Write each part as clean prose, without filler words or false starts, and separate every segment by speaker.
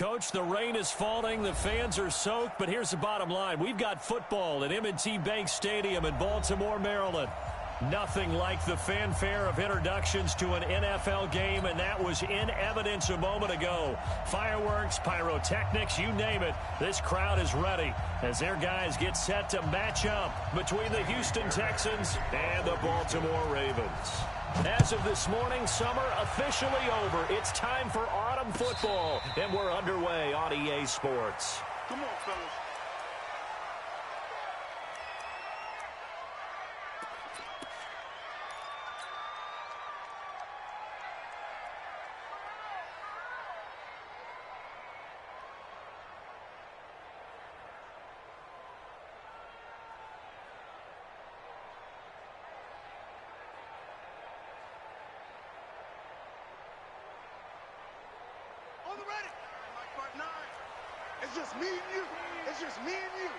Speaker 1: Coach, the rain is falling, the fans are soaked, but here's the bottom line. We've got football at M&T Bank Stadium in Baltimore, Maryland. Nothing like the fanfare of introductions to an NFL game, and that was in evidence a moment ago. Fireworks, pyrotechnics, you name it. This crowd is ready as their guys get set to match up between the Houston Texans and the Baltimore Ravens. As of this morning, summer officially over. It's time for autumn football, and we're underway on EA Sports.
Speaker 2: Come on, fellas. It's just me and you. It's just me and you.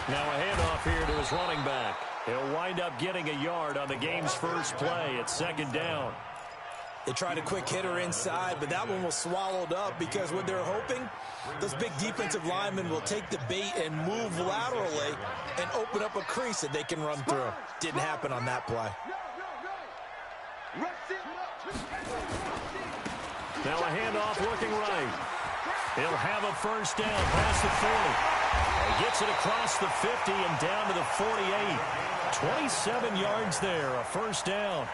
Speaker 1: Now a handoff here to his running back. He'll wind up getting a yard on the game's first play. It's second down.
Speaker 3: They tried a quick hitter inside, but that one was swallowed up because what they're hoping, those big defensive linemen will take the bait and move laterally and open up a crease that they can run through. Didn't happen on that play.
Speaker 1: Now a handoff looking right. He'll have a first down past the 40. He gets it across the 50 and down to the 48. 27 yards there, a first down.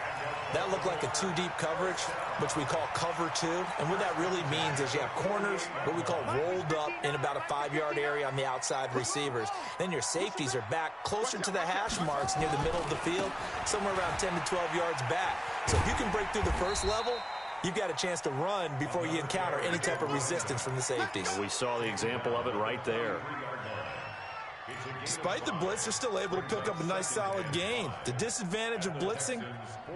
Speaker 3: That looked like a two-deep coverage, which we call cover two. And what that really means is you have corners, what we call rolled up in about a 5-yard area on the outside receivers. Then your safeties are back closer to the hash marks near the middle of the field, somewhere around 10 to 12 yards back. So if you can break through the first level, you've got a chance to run before you encounter any type of resistance from the safeties.
Speaker 1: We saw the example of it right there.
Speaker 3: Despite the blitz, they're still able to pick up a nice solid gain. The disadvantage of blitzing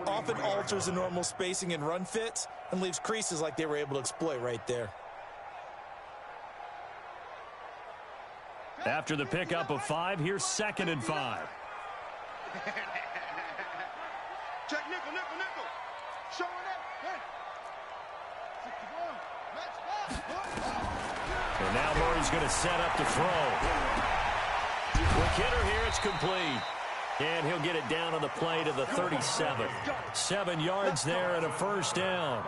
Speaker 3: often alters the normal spacing and run fits and leaves creases like they were able to exploit right there.
Speaker 1: After the pickup of 5, here's 2nd and 5.
Speaker 2: Check nickel, nickel, nickel. Showing up.
Speaker 1: And now Murray's going to set up to throw. Quick hitter here, it's complete. And he'll get it down on the play to the 37. 7 yards there and a first down.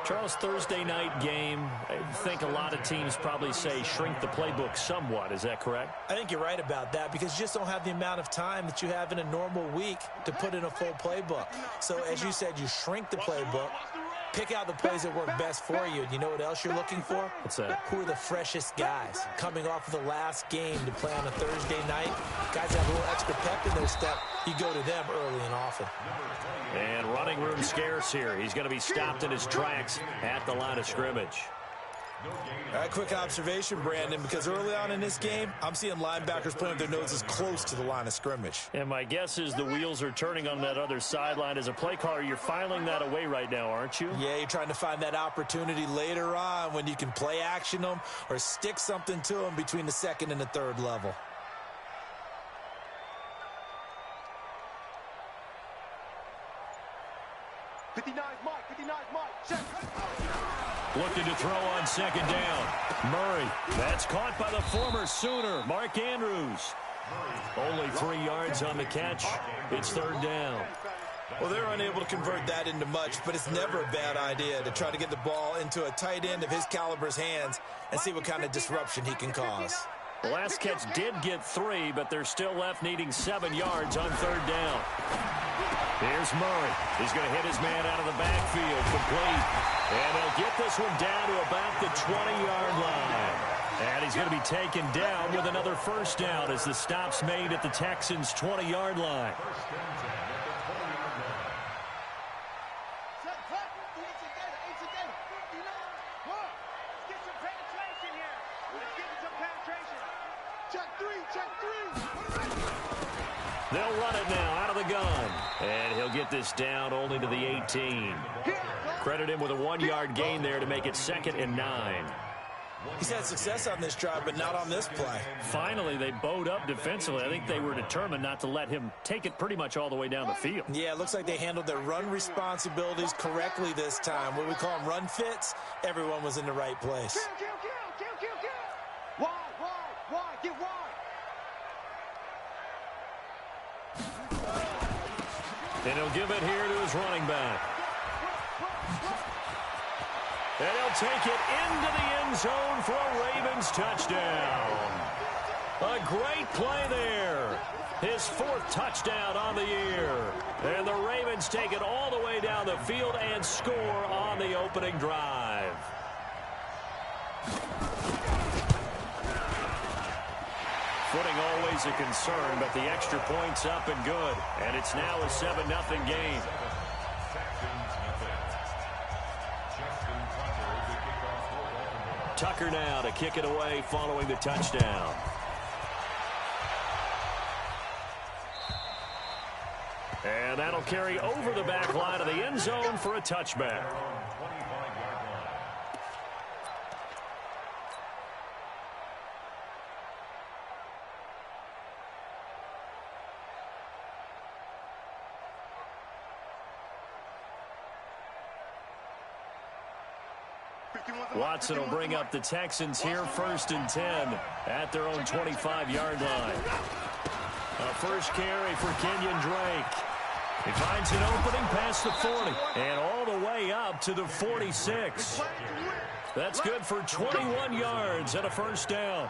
Speaker 1: Charles, Thursday night game, I think a lot of teams probably say shrink the playbook somewhat. Is that correct?
Speaker 3: I think you're right about that because you just don't have the amount of time that you have in a normal week to put in a full playbook. So as you said, you shrink the playbook. Pick out the plays that work best for you. And you know what else you're looking for?
Speaker 1: What's that?
Speaker 3: Who are the freshest guys coming off of the last game to play on a Thursday night? Guys have a little extra pep in their step. You go to them early and often.
Speaker 1: And running room scarce here. He's going to be stopped in his tracks at the line of scrimmage.
Speaker 3: All right, quick observation, Brandon, because early on in this game, I'm seeing linebackers putting their noses close to the line of scrimmage.
Speaker 1: And my guess is the wheels are turning on that other sideline. As a play caller, you're filing that away right now, aren't you?
Speaker 3: Yeah, you're trying to find that opportunity later on when you can play action them or stick something to them between the 2nd and the 3rd level.
Speaker 1: Looking to throw on 2nd down. Murray. That's caught by the former Sooner, Mark Andrews. Only 3 yards on the catch. It's 3rd down.
Speaker 3: Well, they're unable to convert that into much, but it's never a bad idea to try to get the ball into a tight end of his caliber's hands and see what kind of disruption he can cause.
Speaker 1: The last catch did get 3, but they're still left needing 7 yards on 3rd down. Here's Murray. He's going to hit his man out of the backfield, complete. And he'll get this one down to about the 20-yard line. And he's going to be taken down with another first down as the stop's made at the Texans' 20-yard line. They'll run it now out of the gun. And he'll get this down only to the 18. Credit him with a 1-yard gain there to make it 2nd and 9.
Speaker 3: He's had success on this drive, but not on this play.
Speaker 1: Finally, they bowed up defensively. I think they were determined not to let him take it pretty much all the way down the field.
Speaker 3: Yeah, it looks like they handled their run responsibilities correctly this time. What we call them run fits, everyone was in the right place.
Speaker 2: Wide, get wide.
Speaker 1: And he'll give it here to his running back. And he'll take it into the end zone for a Ravens touchdown. A great play there. His 4th touchdown on the year. And the Ravens take it all the way down the field and score on the opening drive. Footing always a concern, but the extra point's up and good. And it's now a 7-0 game. Tucker now to kick it away following the touchdown. And that'll carry over the back line of the end zone for a touchback. Watson will bring up the Texans here, 1st and 10 at their own 25-yard line. A first carry for Kenyon Drake. He finds an opening past the 40 and all the way up to the 46. That's good for 21 yards and a first down.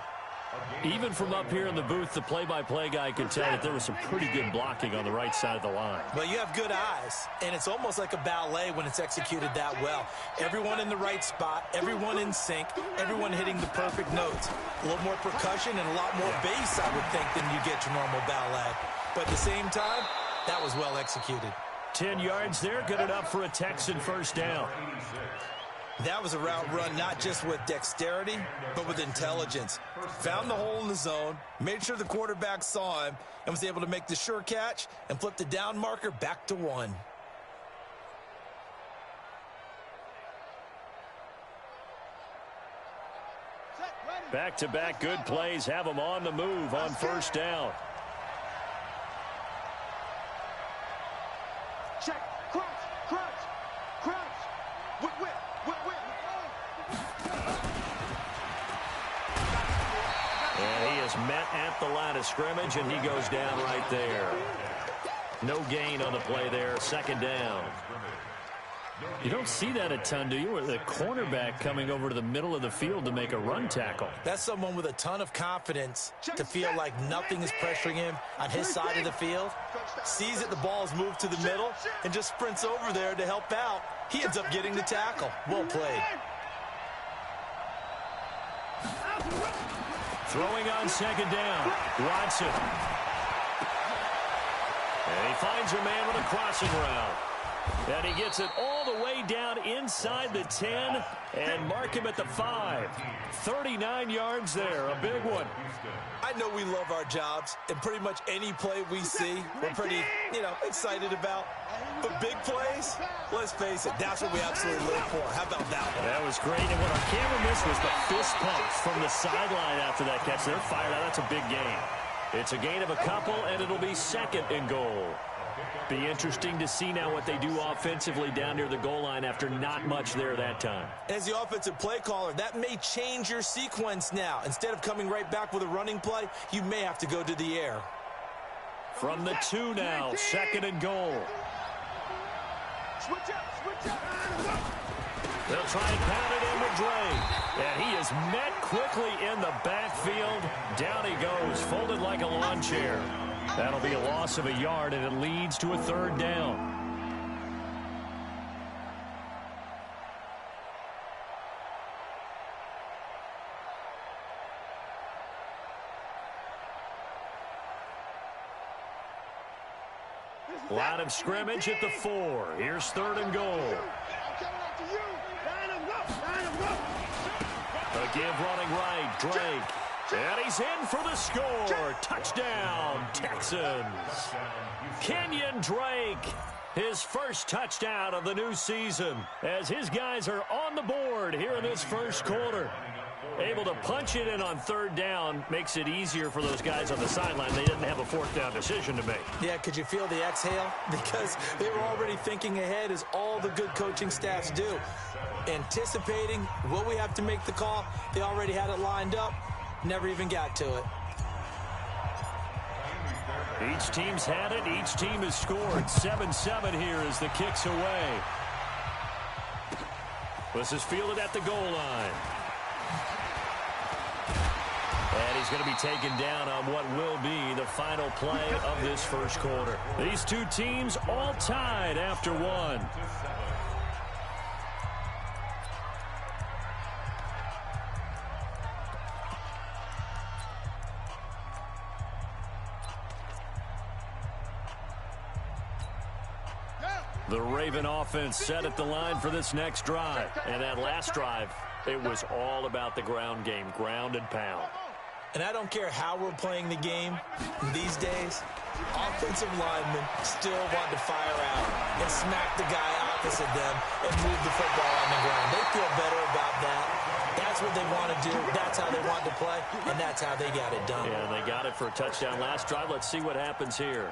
Speaker 1: Even from up here in the booth, the play-by-play guy could tell that there was some pretty good blocking on the right side of the line.
Speaker 3: Well, you have good eyes, and it's almost like a ballet when it's executed that well. Everyone in the right spot, everyone in sync, everyone hitting the perfect notes. A little more percussion and a lot more bass, I would think, than you get your normal ballet. But at the same time, that was well executed.
Speaker 1: 10 yards there, good enough for a Texan first down.
Speaker 3: That was a route run not just with dexterity, but with intelligence. Found the hole in the zone, made sure the quarterback saw him, and was able to make the sure catch and flip the down marker back to 1.
Speaker 1: Back-to-back good plays have them on the move on first down.
Speaker 2: Check, crunch. Whip.
Speaker 1: And he is met at the line of scrimmage, and he goes down right there. No gain on the play there, 2nd down. You don't see that a ton, do you? With a cornerback coming over to the middle of the field to make a run tackle.
Speaker 3: That's someone with a ton of confidence to feel like nothing is pressuring him on his side of the field. Sees that the ball is moved to the middle and just sprints over there to help out. He ends up getting the tackle. Well played.
Speaker 1: Throwing on 2nd down, Watson. And he finds a man with a crossing route. And he gets it all the way down inside the 10 and mark him at the 5. 39 yards there, a big one.
Speaker 3: I know we love our jobs, and pretty much any play we see, we're pretty, excited about. But big plays, let's face it, that's what we absolutely live for. How about that one?
Speaker 1: That was great, and what our camera missed was the fist pumps from the sideline after that catch. They're fired out. That's a big gain. It's a gain of a couple, and it'll be 2nd and goal. Be interesting to see now what they do offensively down near the goal line after not much there that time.
Speaker 3: As the offensive play caller, that may change your sequence now. Instead of coming right back with a running play, you may have to go to the air.
Speaker 1: From the 2 now, 2nd and goal.
Speaker 2: Switch up.
Speaker 1: They'll try and pound it in with Drake. And he is met quickly in the backfield. Down he goes, folded like a lawn chair. That'll be a loss of a yard, and it leads to a 3rd down. Line of scrimmage at the 4. Here's 3rd and goal. Again, running right, Drake. And he's in for the score. Touchdown, Texans. Kenyon Drake, his first touchdown of the new season, as his guys are on the board here in this first quarter. Able to punch it in on third down makes it easier for those guys on the sideline. They didn't have a fourth down decision to make.
Speaker 3: Yeah, could you feel the exhale? Because they were already thinking ahead, as all the good coaching staffs do. Anticipating what we have to make the call. They already had it lined up. Never even got to it.
Speaker 1: Each team's had it. Each team has scored. 7-7 here as the kick's away. This is fielded at the goal line. And he's going to be taken down on what will be the final play of this first quarter. These two teams all tied after one. The Raven offense set at the line for this next drive. And that last drive, it was all about the ground game, ground and pound.
Speaker 3: And I don't care how we're playing the game these days, offensive linemen still want to fire out and smack the guy opposite them and move the football on the ground. They feel better about that. That's what they want to do. That's how they want to play, and that's how they got it done.
Speaker 1: Yeah, they got it for a touchdown last drive. Let's see what happens here.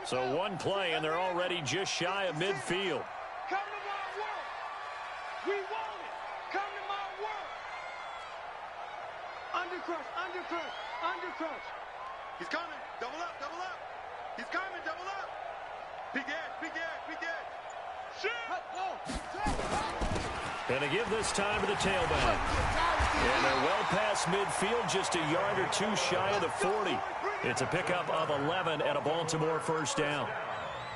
Speaker 1: So one play, and they're already just shy of midfield.
Speaker 2: Come to my world. We want it. Come to my world. Undercrush, undercrush, undercrush. He's coming. Double up, double up. He's coming, double up. Big edge, big edge, big edge.
Speaker 1: And to give this time to the tailback. And they're well past midfield, just a yard or two shy of the 40. It's a pickup of 11 and a Baltimore first down.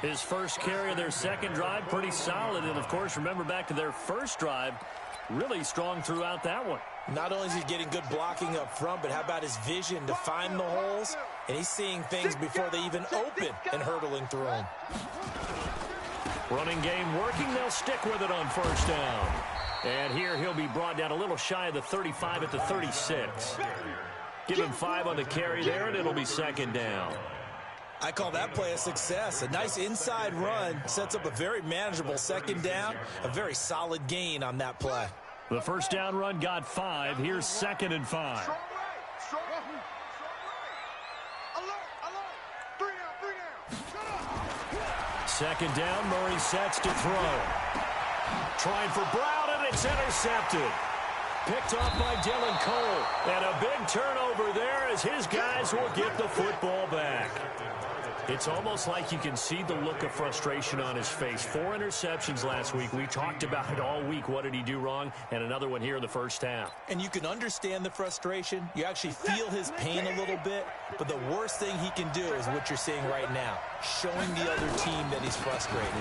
Speaker 1: His first carry of their second drive, pretty solid. And, of course, remember back to their first drive, really strong throughout that one.
Speaker 3: Not only is he getting good blocking up front, but how about his vision to find the holes? And he's seeing things before they even open and hurdling through them.
Speaker 1: Running game working. They'll stick with it on first down. And here he'll be brought down a little shy of the 35 at the 36. Give him 5 on the carry there, and it'll be second down.
Speaker 3: I call that play a success. A nice inside run sets up a very manageable second down. A very solid gain on that play.
Speaker 1: The first down run got 5. Here's 2nd and 5.
Speaker 2: Strong right, strong right. Alert, alert. 3 down, 3 down.
Speaker 1: Second down, Murray sets to throw. Trying for Brown, and it's intercepted. Picked off by Dylan Cole. And a big turnover there as his guys will get the football back. It's almost like you can see the look of frustration on his face. 4 interceptions last week. We talked about it all week. What did he do wrong? And another one here in the first half.
Speaker 3: And you can understand the frustration. You actually feel his pain a little bit. But the worst thing he can do is what you're seeing right now. Showing the other team that he's frustrated.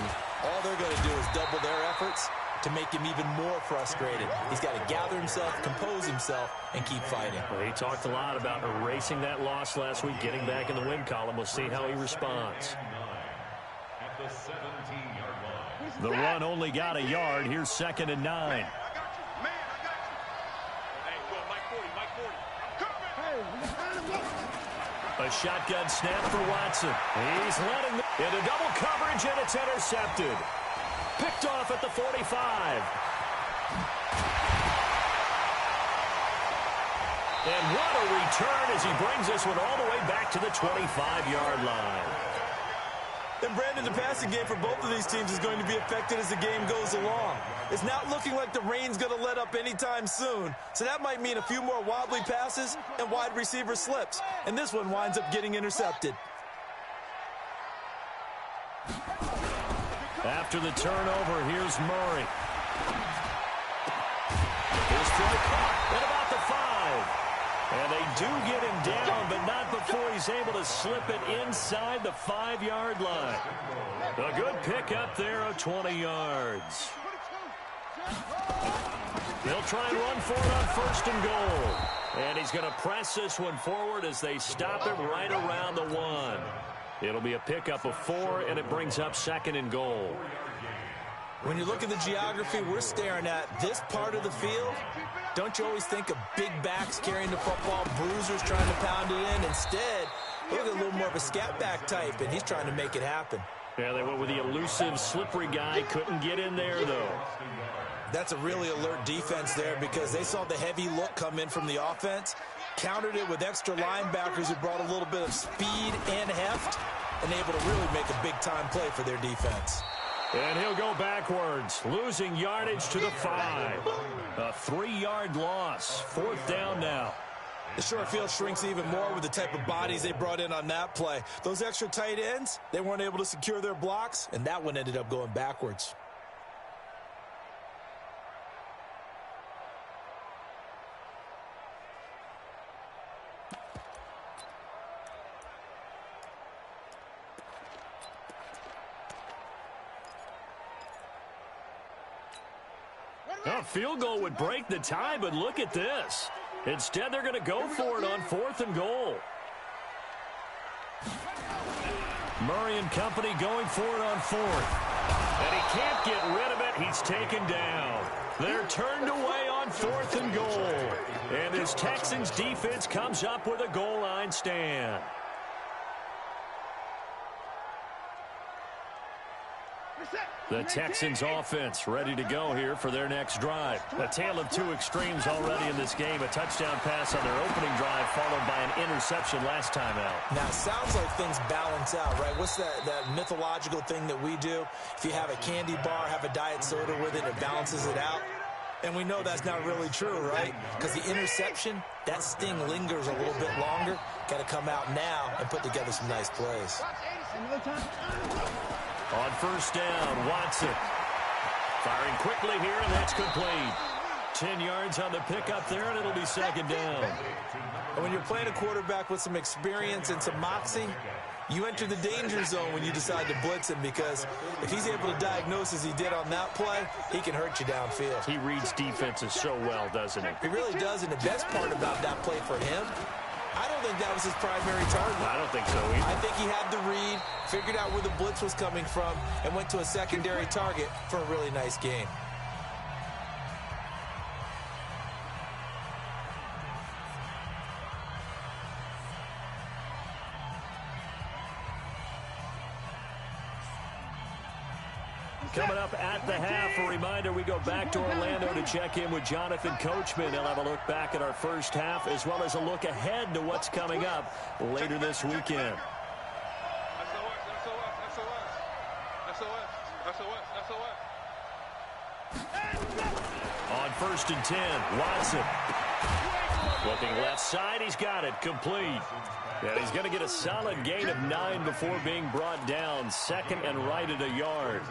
Speaker 3: All they're going to do is double their efforts to make him even more frustrated. He's got to gather himself, compose himself, and keep fighting.
Speaker 1: Well, he talked a lot about erasing that loss last week, getting back in the win column. We'll see how he responds. The run only got a yard. Here's 2nd and 9.
Speaker 2: I got you. Man, I got you. Hey, go, Mike 40, Mike 40. Coming.
Speaker 1: A shotgun snap for Watson. He's letting them into double coverage, and it's intercepted. Picked off at the 45. And what a return as he brings this one all the way back to the 25-yard line.
Speaker 3: And Brandon, the passing game for both of these teams is going to be affected as the game goes along. It's not looking like the rain's going to let up anytime soon. So that might mean a few more wobbly passes and wide receiver slips. And this one winds up getting intercepted.
Speaker 1: After the turnover, here's Murray. His throw caught at about the 5. And they do get him down, but not before he's able to slip it inside the 5-yard line. A good pickup there of 20 yards. They'll try and run for it on 1st and goal. And he's going to press this one forward as they stop it right around the 1. It'll be a pickup of 4, and it brings up 2nd and goal.
Speaker 3: When you look at the geography we're staring at, this part of the field, don't you always think of big backs carrying the football, bruisers trying to pound it in? Instead, look at a little more of a scat back type, and he's trying to make it happen.
Speaker 1: Yeah, they went with the elusive, slippery guy. Couldn't get in there, though.
Speaker 3: That's a really alert defense there because they saw the heavy look come in from the offense, countered it with extra linebackers who brought a little bit of speed and heft, and able to really make a big-time play for their defense.
Speaker 1: And he'll go backwards, losing yardage to the 5. A 3-yard loss. 4th down now.
Speaker 3: The short field shrinks even more with the type of bodies they brought in on that play. Those extra tight ends, they weren't able to secure their blocks, and that one ended up going backwards.
Speaker 1: A field goal would break the tie, but look at this. Instead, they're going to go for it on 4th and goal. Murray and company going for it on 4th. And he can't get rid of it. He's taken down. They're turned away on 4th and goal. And this Texans defense comes up with a goal line stand. The Texans offense ready to go here for their next drive. A tale of two extremes already in this game. A touchdown pass on their opening drive followed by an interception last time out.
Speaker 3: Now, it sounds like things balance out, right? What's that mythological thing that we do? If you have a candy bar, have a diet soda with it, it balances it out. And we know that's not really true, right? Because the interception, that sting lingers a little bit longer. Got to come out now and put together some nice plays.
Speaker 1: On 1st down, Watson. Firing quickly here, and that's complete. 10 yards on the pickup there, and it'll be 2nd down.
Speaker 3: And when you're playing a quarterback with some experience and some moxie, you enter the danger zone when you decide to blitz him because if he's able to diagnose as he did on that play, he can hurt you downfield.
Speaker 1: He reads defenses so well, doesn't he?
Speaker 3: He really does, and the best part about that play for him, I don't think that was his primary target.
Speaker 1: I don't think so either.
Speaker 3: I think he had the read, figured out where the blitz was coming from, and went to a secondary target for a really nice game.
Speaker 1: Coming up at the half, a reminder, we go back to Orlando to check in with Jonathan Coachman. He'll have a look back at our first half as well as a look ahead to what's coming up later this weekend. On 1st and 10, Watson. Looking left side, he's got it, complete. And he's going to get a solid gain of 9 before being brought down. 2nd and right at a yard.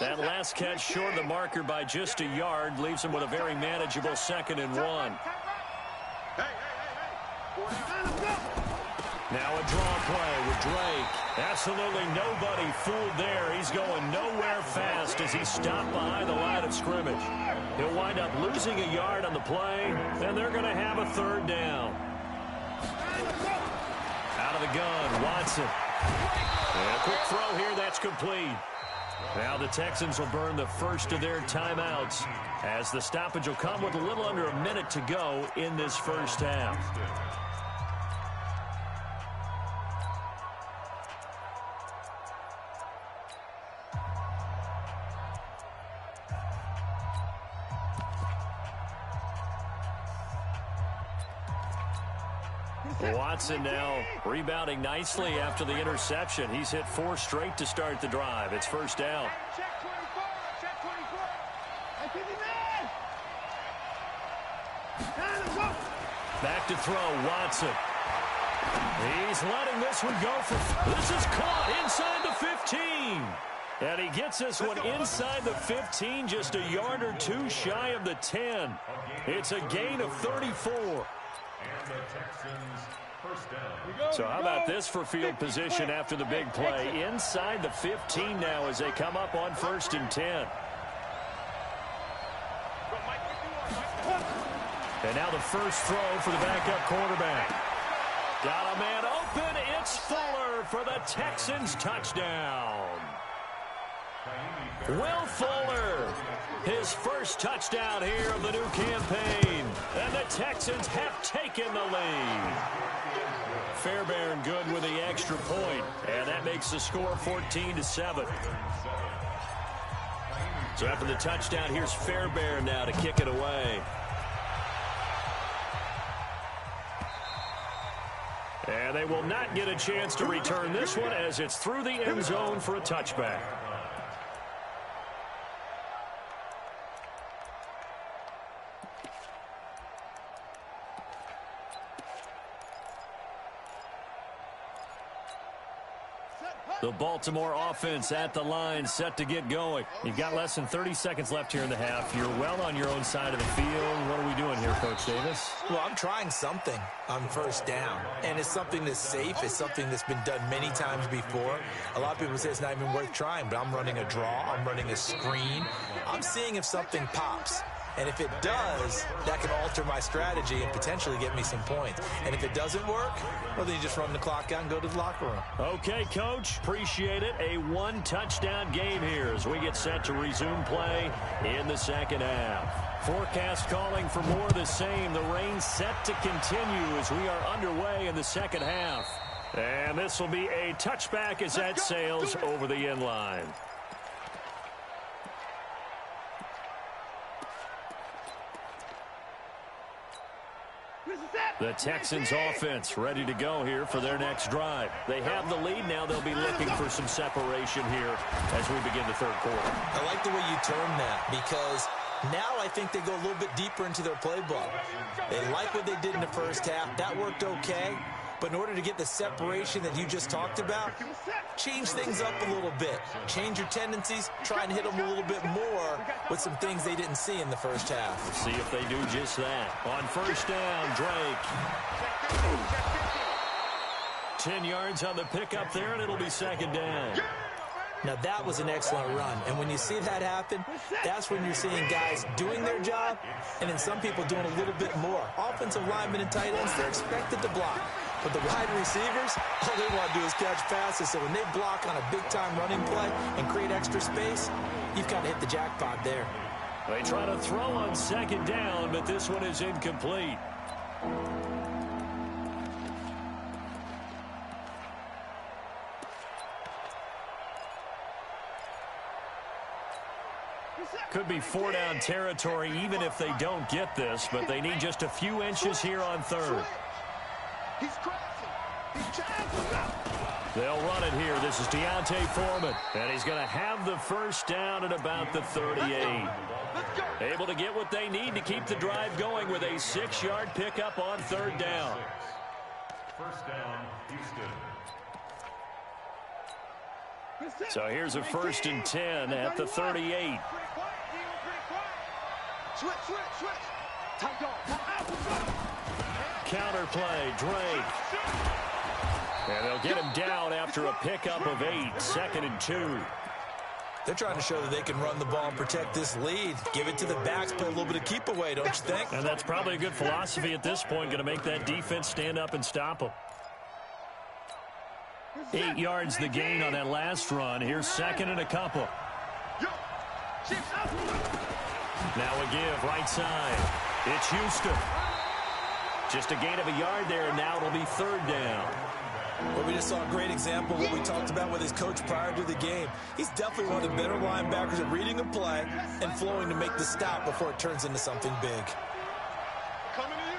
Speaker 1: That last catch short of the marker by just a yard leaves him with a very manageable 2nd and 1. Now a draw play with Drake. Absolutely nobody fooled there. He's going nowhere fast as he's stopped behind the line of scrimmage. He'll wind up losing a yard on the play, and they're going to have a 3rd down. Out of the gun, Watson. And a quick throw here, that's complete. Now the Texans will burn the first of their timeouts as the stoppage will come with a little under a minute to go in this first half. Watson now rebounding nicely after the interception. He's hit 4 straight to start the drive. It's 1st down. Back to throw, Watson. He's letting this one go for... This is caught inside the 15. And he gets this one inside the 15, just a yard or 2 shy of the 10. It's a gain of 34.
Speaker 4: And the Texans
Speaker 1: So how about this for field position after the big play? Inside the 15 now as they come up on 1st and 10. And now the first throw for the backup quarterback. Got a man open. It's Fuller for the Texans touchdown. Will Fuller, his first touchdown here of the new campaign. And the Texans have taken the lead. Fairbairn good with the extra point. And that makes the score 14-7. So after the touchdown, here's Fairbairn now to kick it away. And they will not get a chance to return this one as it's through the end zone for a touchback. The Baltimore offense at the line, set to get going. You've got less than 30 seconds left here in the half. You're well on your own side of the field. What are we doing here, Coach Davis?
Speaker 3: Well, I'm trying something on first down, and it's something that's safe. It's something that's been done many times before. A lot of people say it's not even worth trying, but I'm running a draw. I'm running a screen. I'm seeing if something pops. And if it does, that can alter my strategy and potentially get me some points. And if it doesn't work, well, then you just run the clock out and go to the locker room.
Speaker 1: Okay, Coach. Appreciate it. A one-touchdown game here as we get set to resume play in the second half. Forecast calling for more of the same. The rain set to continue as we are underway in the second half. And this will be a touchback as that sails over the end line. The Texans offense ready to go here for their next drive. They have the lead. Now they'll be looking for some separation here as we begin the third quarter.
Speaker 3: I like the way you term that because now I think they go a little bit deeper into their playbook. They like what they did in the first half. That worked okay. But in order to get the separation that you just talked about, change things up a little bit. Change your tendencies. Try and hit them a little bit more with some things they didn't see in the first half.
Speaker 1: We'll see if they do just that. On first down, Drake. 10 yards on the pickup there, and it'll be second down.
Speaker 3: Now, that was an excellent run. And when you see that happen, that's when you're seeing guys doing their job and then some people doing a little bit more. Offensive linemen and tight ends, they're expected to block. But the wide receivers, all they want to do is catch passes. So when they block on a big-time running play and create extra space, you've kind of hit the jackpot there.
Speaker 1: They try to throw on second down, but this one is incomplete. Could be four-down territory even if they don't get this, but they need just a few inches here on third. They'll run it here. This is Deontay Foreman, and he's going to have the first down at about the 38. Able to get what they need to keep the drive going with a 6-yard pickup on third down.
Speaker 2: First down, Houston.
Speaker 1: So here's a 1st and 10 at the 38.
Speaker 2: Switch.
Speaker 1: Counter play, Drake. And they'll get him down after a pickup of 8, 2nd and 2.
Speaker 3: They're trying to show that they can run the ball and protect this lead. Give it to the backs, play a little bit of keep away, don't you think?
Speaker 1: And that's probably a good philosophy at this point, going to make that defense stand up and stop them. 8 yards the gain on that last run. Here's 2nd and a couple. Now a give, right side. It's Houston. Just a gain of a yard there, and now it'll be 3rd down.
Speaker 3: Well, we just saw a great example of what we talked about with his coach prior to the game. He's definitely one of the better linebackers at reading a play and flowing to make the stop before it turns into something big.
Speaker 2: Coming to you.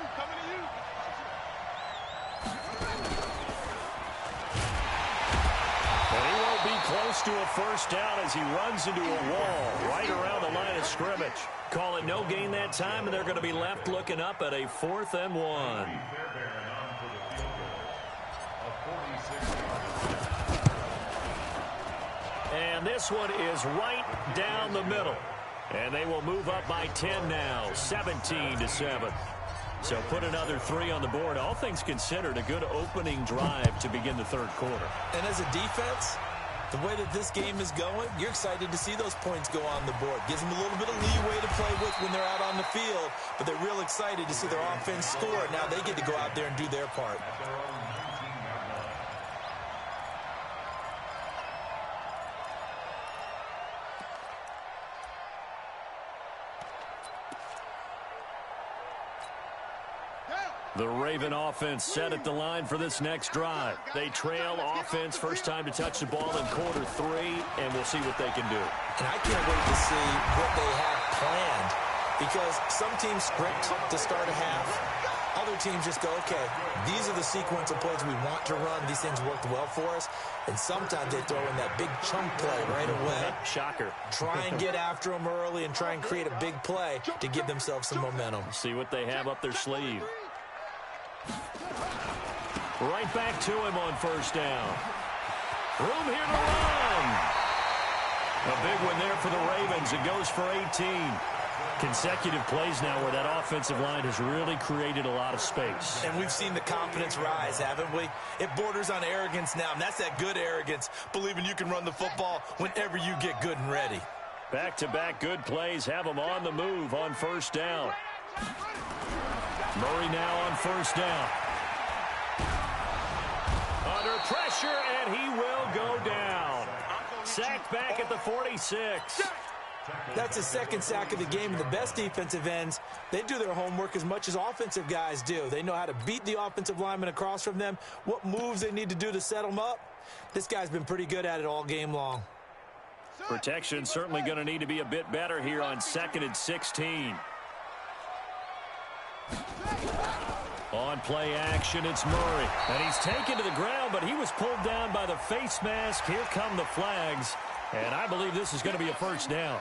Speaker 1: And he won't be close to a first down as he runs into a wall right around the line of scrimmage. Call it no gain that time, and they're going to be left looking up at a 4th and 1. And this one is right down the middle. And they will move up by 10 now, 17-7. So put another 3 on the board. All things considered, a good opening drive to begin the third quarter.
Speaker 3: And as a defense, the way that this game is going, you're excited to see those points go on the board. Gives them a little bit of leeway to play with when they're out on the field, but they're real excited to see their offense score. Now they get to go out there and do their part.
Speaker 1: The Raven offense set at the line for this next drive. They trail offense, first time to touch the ball in quarter 3, and we'll see what they can do.
Speaker 3: And I can't wait to see what they have planned, because some teams script to start a half. Other teams just go, okay, these are the sequence of plays we want to run. These things worked well for us. And sometimes they throw in that big chunk play right away.
Speaker 1: Shocker.
Speaker 3: Try and get after them early and try and create a big play to give themselves some momentum.
Speaker 1: See what they have up their sleeve. Right back to him on first down. Room here to run. A big one there for the Ravens. It goes for 18. Consecutive plays now where that offensive line has really created a lot of space.
Speaker 3: And we've seen the confidence rise, haven't we? It borders on arrogance now, and that's that good arrogance, believing you can run the football whenever you get good and ready.
Speaker 1: Back-to-back good plays have them on the move on first down. Murray now on first down. Under pressure, and he will go down. Sacked back at the 46.
Speaker 3: That's his second sack of the game, and the best defensive ends, they do their homework as much as offensive guys do. They know how to beat the offensive lineman across from them, what moves they need to do to set them up. This guy's been pretty good at it all game long.
Speaker 1: Protection certainly going to need to be a bit better here on 2nd and 16. On play action, it's Murray. And he's taken to the ground, but he was pulled down by the face mask. Here come the flags. And I believe this is going to be a first down.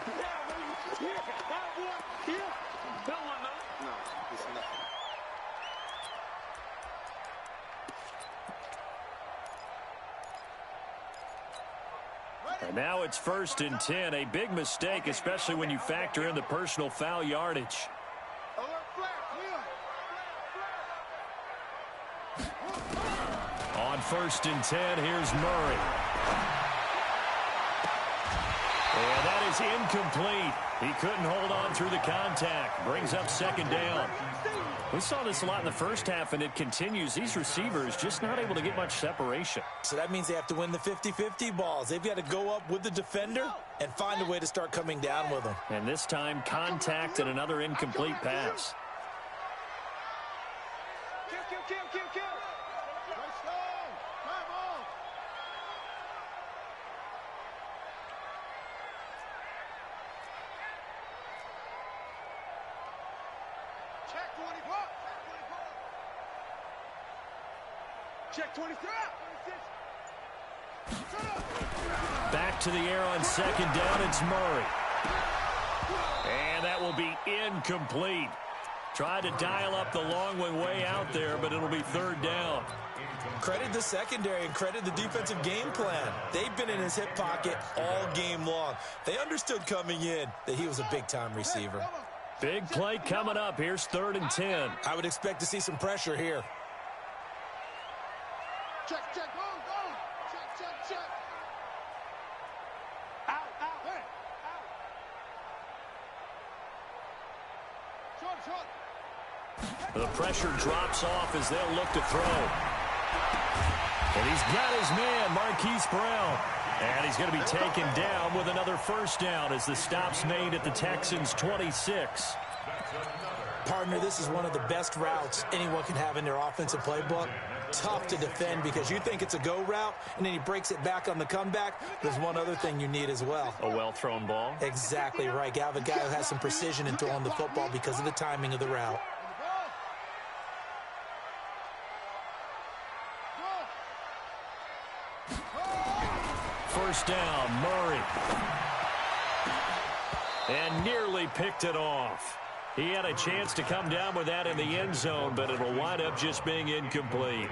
Speaker 1: And now it's 1st and 10. A big mistake, especially when you factor in the personal foul yardage. On 1st and 10, here's Murray. And that is incomplete. He couldn't hold on through the contact. Brings up 2nd down. We saw this a lot in the first half, and it continues. These receivers just not able to get much separation.
Speaker 3: So that means they have to win the 50-50 balls. They've got to go up with the defender and find a way to start coming down with them.
Speaker 1: And this time, contact and another incomplete pass.
Speaker 2: Check 23.
Speaker 1: Back to the air on 2nd down. It's Murray. And that will be incomplete. Tried to dial up the long one way out there, but it'll be 3rd down.
Speaker 3: Credit the secondary and credit the defensive game plan. They've been in his hip pocket all game long. They understood coming in that he was a big-time receiver.
Speaker 1: Big play coming up. Here's 3rd and 10.
Speaker 3: I would expect to see some pressure here.
Speaker 2: Check, go. Check. Out. Hey, out. Short.
Speaker 1: The pressure drops off as they'll look to throw. And he's got his man, Marquise Brown. And he's going to be taken down with another first down as the stop's made at the Texans' 26.
Speaker 3: Partner, this is one of the best routes anyone can have in their offensive playbook. Tough to defend because you think it's a go route, and then he breaks it back on the comeback. There's one other thing you need as well.
Speaker 1: A well-thrown ball.
Speaker 3: Exactly right. You have a guy who has some precision in throwing the football because of the timing of the route.
Speaker 1: First down, Murray. And nearly picked it off. He had a chance to come down with that in the end zone, but it'll wind up just being incomplete.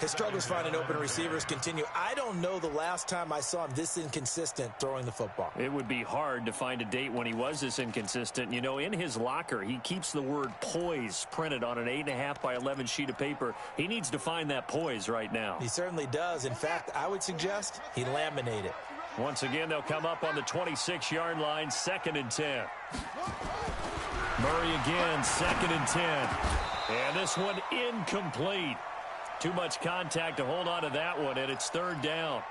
Speaker 3: His struggles finding open receivers continue. I don't know the last time I saw him this inconsistent throwing the football.
Speaker 1: It would be hard to find a date when he was this inconsistent. You know, in his locker, he keeps the word poise printed on an 8.5 by 11 sheet of paper. He needs to find that poise right now.
Speaker 3: He certainly does. In fact, I would suggest he laminate it.
Speaker 1: Once again, they'll come up on the 26-yard line, 2nd and 10. Murray again, 2nd and 10. And this one incomplete. Too much contact to hold on to that one, and it's 3rd down.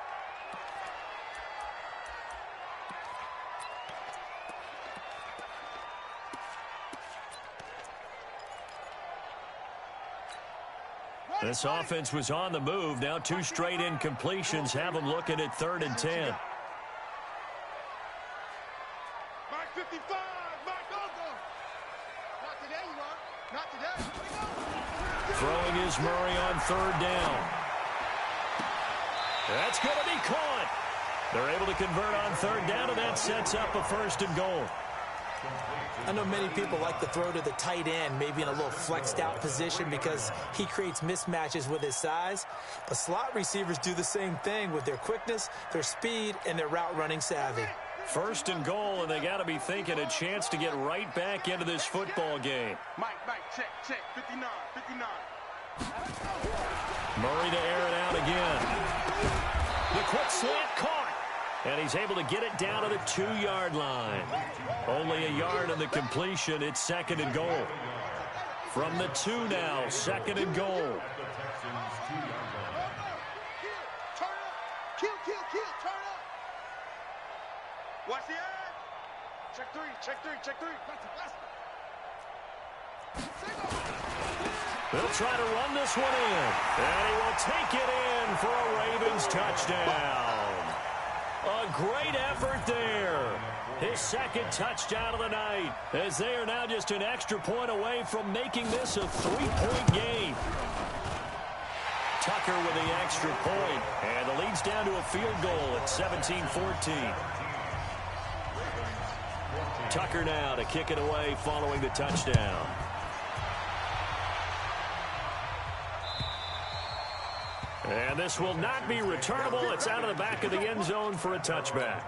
Speaker 1: This offense was on the move. Now 2 straight incompletions have them looking at 3rd and 10.
Speaker 2: Mark 55, Mark Gogo. Not today, you are. Not today.
Speaker 1: Throwing is Murray on 3rd down. That's going to be caught. They're able to convert on 3rd down, and that sets up a 1st and goal.
Speaker 3: I know many people like to throw to the tight end, maybe in a little flexed out position because he creates mismatches with his size. But slot receivers do the same thing with their quickness, their speed, and their route running savvy.
Speaker 1: 1st and goal, and they got to be thinking a chance to get right back into this football game.
Speaker 2: Mike, check, 59.
Speaker 1: Murray to air it out again. The quick slant caught. And he's able to get it down to the 2-yard line. Only a yard on the completion. It's 2nd and goal. From the 2 now, 2nd and goal.
Speaker 2: Turn up. Kill, turn up. Watch the eye. Check 3.
Speaker 1: They'll try to run this one in. And he will take it in for a Ravens touchdown. A great effort there. His 2nd touchdown of the night, as they are now just an extra point away from making this a 3-point game. Tucker with the extra point, and the lead's down to a field goal at 17-14. Tucker now to kick it away following the touchdown. And this will not be returnable. It's out of the back of the end zone for a touchback.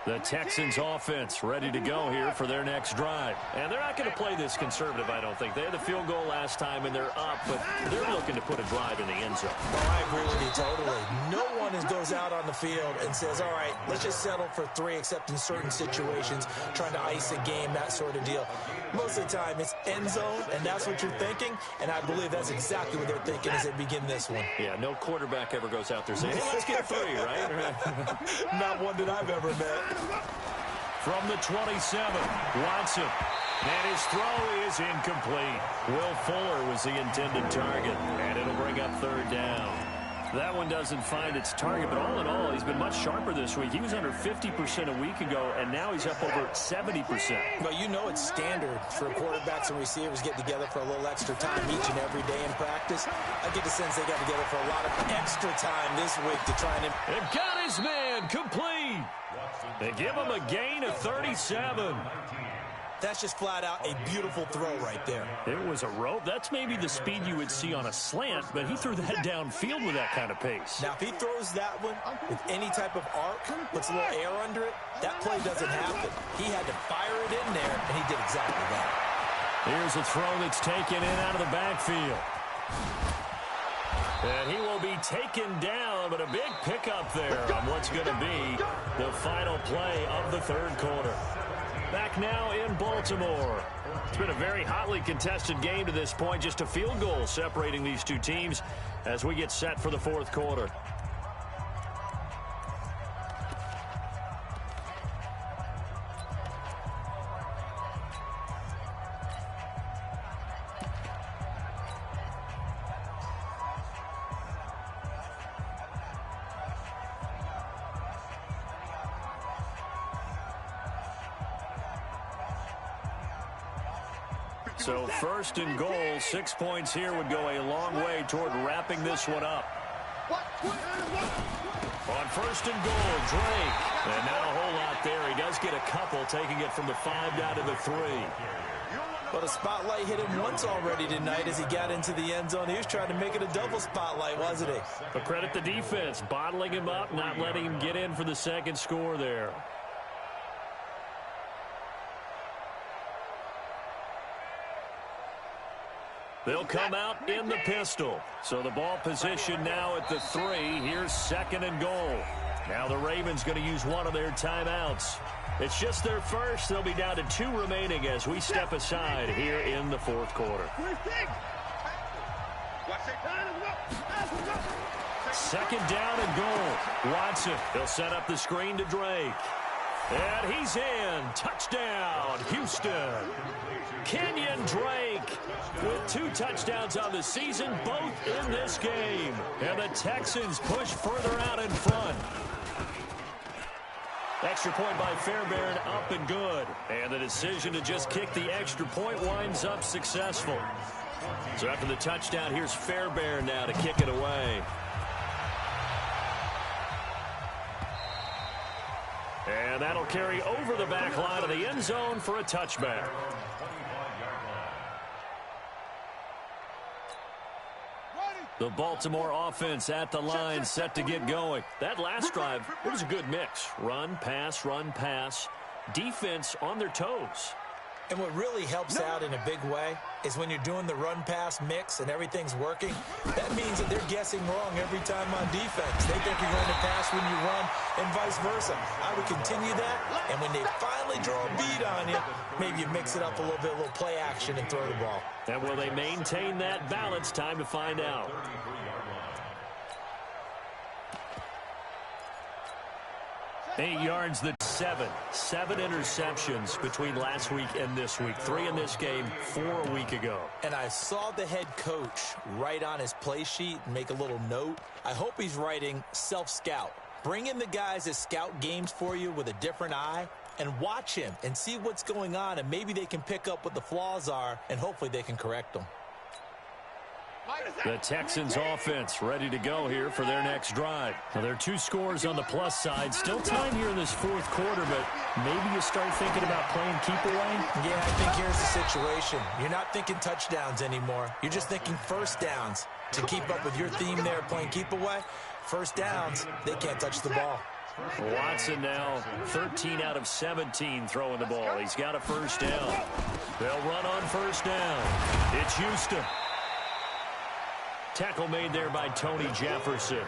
Speaker 1: The Texans offense ready to go here for their next drive. And they're not going to play this conservative, I don't think. They had the field goal last time, and they're up, but they're looking to put a drive in the end zone.
Speaker 3: Oh, I agree with you totally. No one goes out on the field and says, all right, let's just settle for 3, except in certain situations, trying to ice a game, that sort of deal. Most of the time, it's end zone, and that's what you're thinking, and I believe that's exactly what they're thinking as they begin this one.
Speaker 1: Yeah, no quarterback ever goes out there saying, hey, let's get 3, right?
Speaker 3: Not one that I've ever met.
Speaker 1: From the 27, Watson. And his throw is incomplete. Will Fuller was the intended target, and it'll bring up 3rd down. That one doesn't find its target, but all in all, he's been much sharper this week. He was under 50% a week ago, and now he's up over 70%.
Speaker 3: Well, you know it's standard for quarterbacks and receivers get together for a little extra time each and every day in practice. I get the sense they got together for a lot of extra time this week to try and...
Speaker 1: They've got his man complete. They give him a gain of 37.
Speaker 3: That's just flat out a beautiful throw right there.
Speaker 1: It was a rope. That's maybe the speed you would see on a slant, but he threw that downfield with that kind of pace.
Speaker 3: Now, if he throws that one with any type of arc, puts a little air under it, that play doesn't happen. He had to fire it in there, and he did exactly that.
Speaker 1: Here's a throw that's taken in out of the backfield. And he will be taken down, but a big pickup there on what's going to be the final play of the 3rd quarter. Back now in Baltimore. It's been a very hotly contested game to this point. Just a field goal separating these two teams as we get set for the 4th quarter. So first and goal, 6 points here would go a long way toward wrapping this one up. On first and goal, Drake. And not a whole lot there. He does get a couple, taking it from the 5 down to the 3.
Speaker 3: Well, the spotlight hit him once already tonight as he got into the end zone. He was trying to make it a double spotlight, wasn't he?
Speaker 1: But credit the defense, bottling him up, not letting him get in for the second score there. They'll come out in the pistol. So the ball position now at the 3. Here's second and goal. Now the Ravens going to use one of their timeouts. It's just their first. They'll be down to 2 remaining as we step aside here in the fourth quarter. Second down and goal. Watson, he'll set up the screen to Drake. And he's in. Touchdown, Houston. Kenyon Drake with 2 touchdowns on the season, both in this game. And the Texans push further out in front. Extra point by Fairbairn, up and good. And the decision to just kick the extra point winds up successful. So after the touchdown, here's Fairbairn now to kick it away. And that'll carry over the back line of the end zone for a touchback. The Baltimore offense at the line, set to get going. That last drive, it was a good mix. Run, pass, defense on their toes.
Speaker 3: And what really helps out in a big way is when you're doing the run-pass mix and everything's working, that means that they're guessing wrong every time on defense. They think you're going to pass when you run and vice versa. I would continue that, and when they finally draw a bead on you, maybe you mix it up a little bit, a little play action and throw the ball.
Speaker 1: And will they maintain that balance? Time to find out. 8 yards, the 7 interceptions between last week and this week. 3 in this game, 4 a week ago.
Speaker 3: And I saw the head coach write on his play sheet and make a little note. I hope he's writing self-scout. Bring in the guys that scout games for you with a different eye and watch him and see what's going on, and maybe they can pick up what the flaws are, and hopefully they can correct them.
Speaker 1: The Texans offense ready to go here for their next drive. Now, there are 2 scores on the plus side. Still time here in this fourth quarter, but maybe you start thinking about playing keep away?
Speaker 3: Yeah, I think here's the situation. You're not thinking touchdowns anymore. You're just thinking first downs. To keep up with your theme there, playing keep away, first downs, they can't touch the ball.
Speaker 1: Watson now 13 out of 17 throwing the ball. He's got a first down. They'll run on first down. It's Houston. Tackle made there by Tony Jefferson.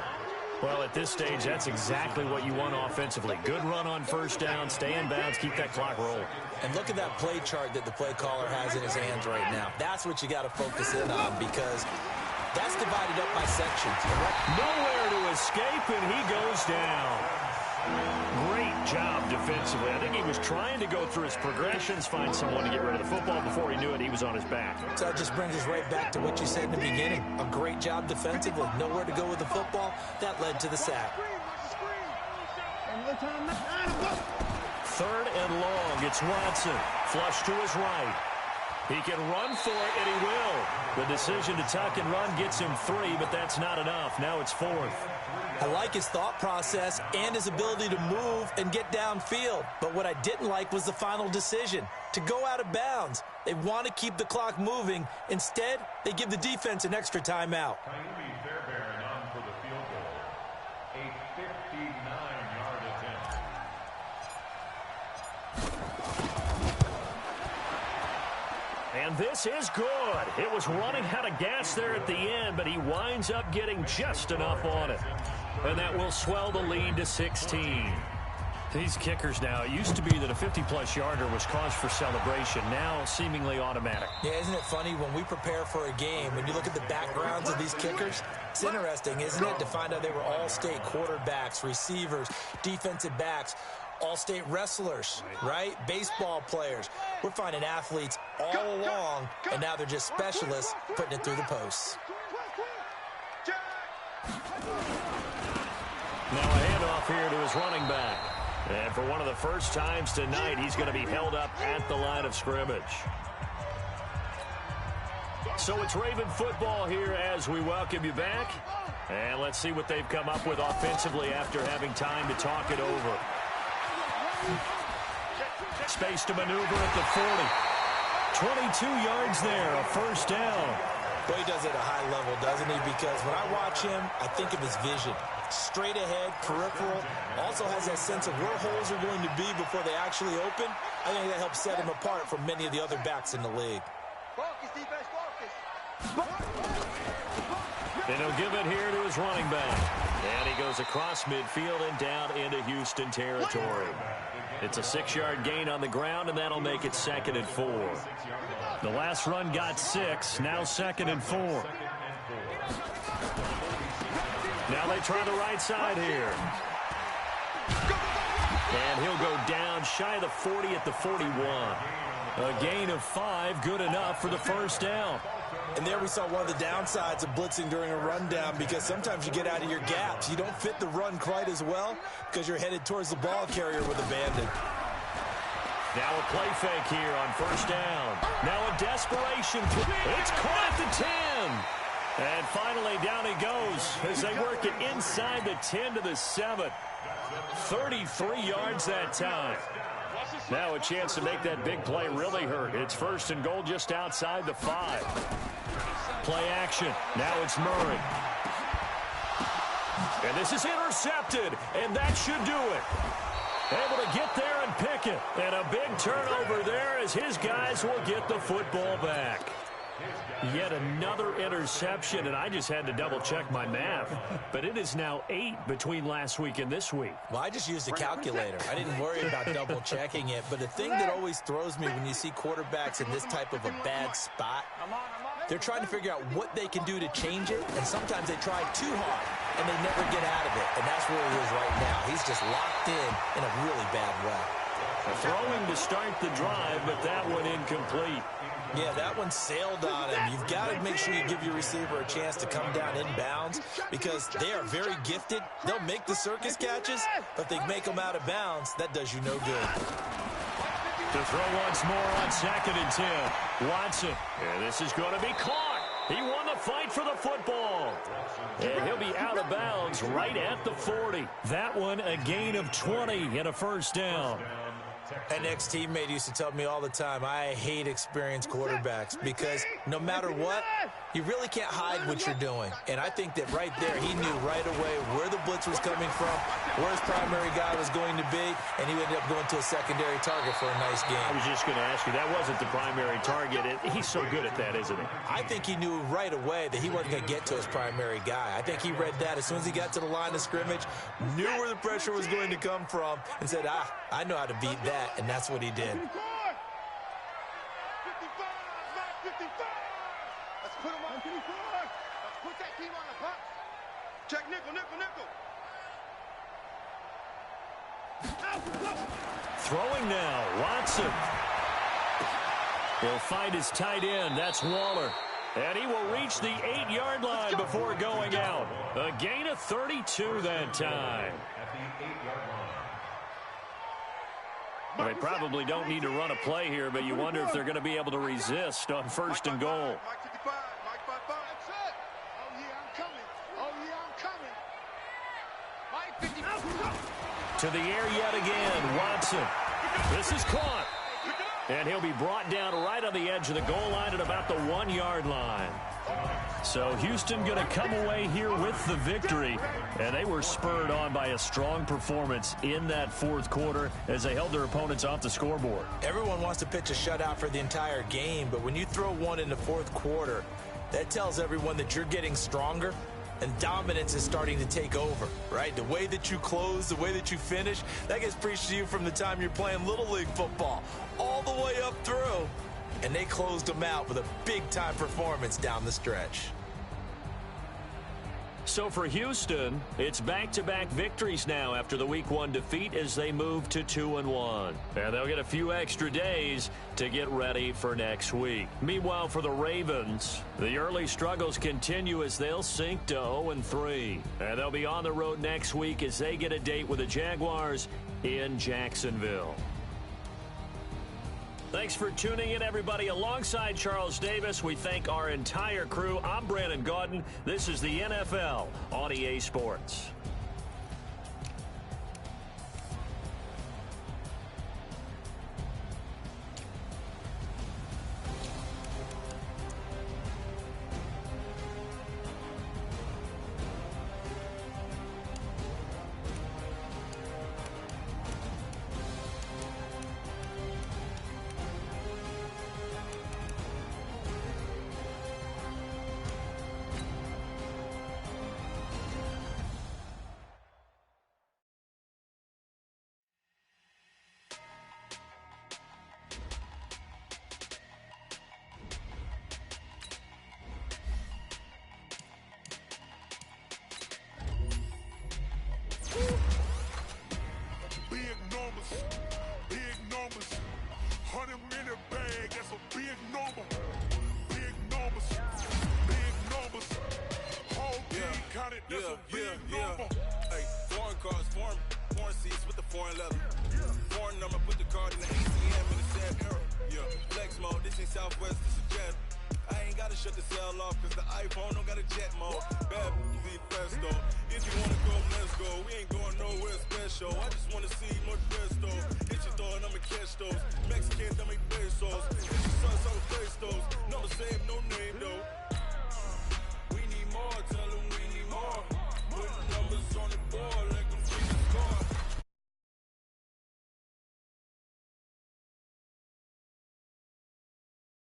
Speaker 1: Well, at this stage, that's exactly what you want offensively. Good run on first down, stay in bounds, keep that clock rolling.
Speaker 3: And look at that play chart that the play caller has in his hands right now. That's what you got to focus in on, because that's divided up by sections.
Speaker 1: Nowhere to escape, and he goes down. Great job defensively. I think he was trying to go through his progressions, find someone to get rid of the football. Before he knew it, he was on his back.
Speaker 3: So that just brings us right back to what you said in the beginning. A great job defensively. Nowhere to go with the football. That led to the sack.
Speaker 1: Third and long. It's Watson. Flush to his right. He can run for it, and he will. The decision to tuck and run gets him 3, but that's not enough. Now it's 4th.
Speaker 3: I like his thought process and his ability to move and get downfield. But what I didn't like was the final decision, to go out of bounds. They want to keep the clock moving. Instead, they give the defense an extra timeout.
Speaker 4: Fairbairn on for the field goal. A 59-yard attempt.
Speaker 1: And this is good. It was running out of gas there at the end, but he winds up getting just enough on it. And that will swell the lead to 16. These kickers now, it used to be that a 50-plus yarder was cause for celebration. Now seemingly automatic.
Speaker 3: Yeah, isn't it funny when we prepare for a game, when you look at the backgrounds of these kickers? It's interesting, isn't it, to find out they were all-state quarterbacks, receivers, defensive backs, all-state wrestlers, right? Baseball players. We're finding athletes all along, and now they're just specialists putting it through the posts.
Speaker 1: Now a handoff here to his running back. And for one of the first times tonight, he's going to be held up at the line of scrimmage. So it's Raven football here as we welcome you back. And let's see what they've come up with offensively after having time to talk it over. Space to maneuver at the 40. 22 yards there, a first down.
Speaker 3: Well, he does it at a high level, doesn't he? Because when I watch him, I think of his vision. Straight ahead, peripheral, also has that sense of where holes are going to be before they actually open. I think that helps set him apart from many of the other backs in the league.
Speaker 2: Focus, defense, focus.
Speaker 1: And he'll give it here to his running back. And he goes across midfield and down into Houston territory. It's a 6-yard gain on the ground, and that'll make it 2nd and 4. The last run got 6, now 2nd and 4. Now they try the right side here. And he'll go down shy of the 40 at the 41. A gain of 5, good enough for the first down.
Speaker 3: And there we saw one of the downsides of blitzing during a rundown, because sometimes you get out of your gaps. You don't fit the run quite as well because you're headed towards the ball carrier with a bandit.
Speaker 1: Now a play fake here on first down. Now a desperation. It's caught at the 10. And finally down he goes as they work it inside the 10 to the 7. 33 yards that time. Now a chance to make that big play really hurt. It's 1st and goal just outside the 5. Play action. Now it's Murray. And this is intercepted, and that should do it. Able to get there and pick it. And a big turnover there as his guys will get the football back. Yet another interception, and I just had to double-check my math. But it is now 8 between last week and this week.
Speaker 3: Well, I just used a calculator. I didn't worry about double-checking it. But the thing that always throws me when you see quarterbacks in this type of a bad spot, they're trying to figure out what they can do to change it, and sometimes they try too hard, and they never get out of it. And that's where he is right now. He's just locked in a really bad way.
Speaker 1: Throwing to start the drive, but that one incomplete.
Speaker 3: Yeah, that one sailed on him. You've got to make sure you give your receiver a chance to come down inbounds because they are very gifted. They'll make the circus catches, but they make them out of bounds. That does you no good.
Speaker 1: To throw once more on 2nd and 10. Watson. And this is going to be caught. He won the fight for the football. And he'll be out of bounds right at the 40. That one a gain of 20 and a first down.
Speaker 3: An ex-teammate used to tell me all the time, I hate experienced quarterbacks because no matter what, you really can't hide what you're doing. And I think that right there, he knew right away where the blitz was coming from, where his primary guy was going to be, and he ended up going to a secondary target for a nice game.
Speaker 1: I was just going to ask you, that wasn't the primary target. He's so good at that, isn't he?
Speaker 3: I think he knew right away that he wasn't going to get to his primary guy. I think he read that as soon as he got to the line of scrimmage, knew where the pressure was going to come from, and said, I know how to beat that. And that's what he did.
Speaker 2: 55, 55. Let's put him on 54. Let's put that team on the puck. Check nickel, nickel, nickel.
Speaker 1: Throwing now, Watson. He'll find his tight end. That's Waller. And he will reach the 8-yard line before going out. A gain of 32 that time. Well, they probably don't need to run a play here, but you wonder if they're going to be able to resist on 1st and goal.
Speaker 2: Mike 55, Mike 55. That's it. Oh, yeah, I'm coming. Oh, yeah, I'm coming. Mike 55.
Speaker 1: To the air yet again, Watson. This is caught. And he'll be brought down right on the edge of the goal line at about the 1-yard line. So Houston going to come away here with the victory, and they were spurred on by a strong performance in that 4th quarter as they held their opponents off the scoreboard.
Speaker 3: Everyone wants to pitch a shutout for the entire game, but when you throw one in the 4th quarter, that tells everyone that you're getting stronger and dominance is starting to take over, right? The way that you close, the way that you finish, that gets preached to you from the time you're playing Little League football all the way up through. And they closed them out with a big-time performance down the stretch.
Speaker 1: So for Houston, it's back-to-back victories now after the Week 1 defeat as they move to 2-1. And they'll get a few extra days to get ready for next week. Meanwhile, for the Ravens, the early struggles continue as they'll sink to 0-3. And they'll be on the road next week as they get a date with the Jaguars in Jacksonville. Thanks for tuning in, everybody. Alongside Charles Davis, we thank our entire crew. I'm Brandon Gaudin. This is the NFL on EA Sports.
Speaker 5: Big numbers, 100 in a bag, that's a big number. Big numbers, whole team counted, that's a big number.
Speaker 6: Hey, foreign cars, foreign seats with the foreign leather. Foreign number, put the card in the ATM in the same era. Yeah, flex mode, this ain't Southwest, this is jet. I ain't gotta shut the cell off, cause the iPhone don't got a jet mode. Bad be presto. If you wanna go, let's go. We ain't going nowhere special. I just wanna see more presto. Hit your door and I'ma catch those.